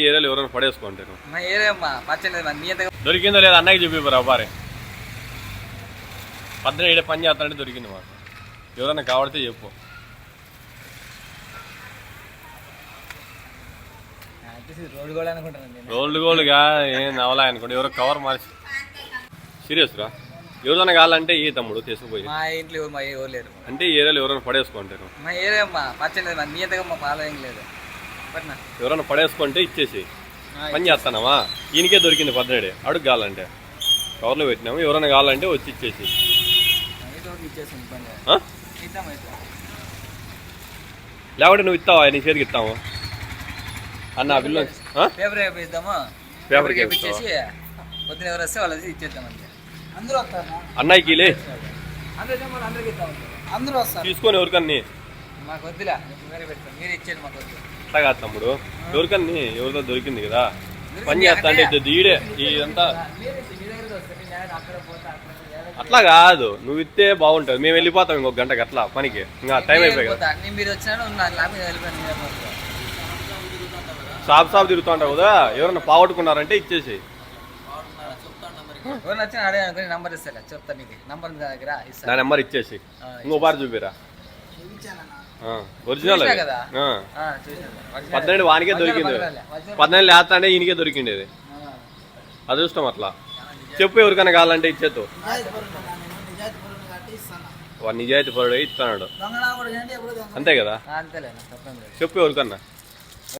ఏరియాలో ఎవరైనా పడేసుకుంటారు మా ఏరియా పచ్చలేదు మీ ఎంత దొరికిందో లేదా అన్నకి చెప్పి రాబారే 17 పని చేస్తానంటే దొరికింది మాకు ఎవరైనా కావడితే చెప్పు రోడ్ గోల్డ్ అనుకుంటాను రోల్డ్ గోల్డ్గా ఏం అవలా అనుకోండి ఎవరో కవర్ మార్చి సీరియస్ రా ఎవరైనా కావాలంటే ఈ తమ్ముడు తీసుకుపోయి మా ఇంట్లో ఎవరు లేరు అంటే ఈ ఏరియాలో ఎవరైనా పడేసుకుంటారు మా ఏరియా పచ్చలేదు మీ ఎంతగా మా పాల ఏం లేదు ఎవరైనా పడేసుకుంటే ఇచ్చేసి పని చేస్తానావా ఈయనకే దొరికింది 17 అడుగు కావాలంటే కవర్లో పెట్టినాము ఎవరైనా కావాలంటే వచ్చి ఇచ్చేసి లేకపోతే నువ్వు ఇస్తావా నీ చేతికి ఇస్తాము అన్న బిల్లు పేపర్ ఇద్దాము పేపర్ ఇచ్చేసి పొద్దున ఎవరు వస్తే వాళ్ళకి ఇచ్చేద్దాం అంతే అందరూ వస్తారు అన్నయ్యకి లే అందరికి అందరూ వస్తారు తీసుకొని ఎవరికన్నీ మాకు వద్దులా వేరే పెడతాం మీరు ఇచ్చేది మాకు వద్దు అట్లా కాదు తమ్ముడు ఎవరికన్నీ ఎవరితో దొరికింది కదా పని చేస్తా అంటే ఈడే ఇదంతా అట్లా కాదు నువ్వు ఇస్తే బాగుంటుంది మేము వెళ్ళిపోతాం ఇంకొక గంటకి అట్లా పనికి ఇంకా టైం అయిపోయి కదా మీరు షాప్ తిరుగుతూ ఉంటావు కదా ఎవరన్నా పాగొట్టుకున్నారంటే ఇచ్చేసి నంబర్ ఇస్తా చెప్తా నీకు నంబర్ దగ్గర నా నెంబర్ ఇచ్చేసి ఇంకో బార్ చూపిరా ఒరిజినల్ కదా 17 వానికే దొరికింది 17 లేస్తా అంటే ఈయనకే దొరికింది అది అదృష్టం అట్లా చెప్పు ఎవరికైనా కావాలంటే ఇచ్చేతో వాడు నిజాయితీ పరుడు ఇస్తున్నాడు అంతే కదా చెప్పు ఎవరికన్నా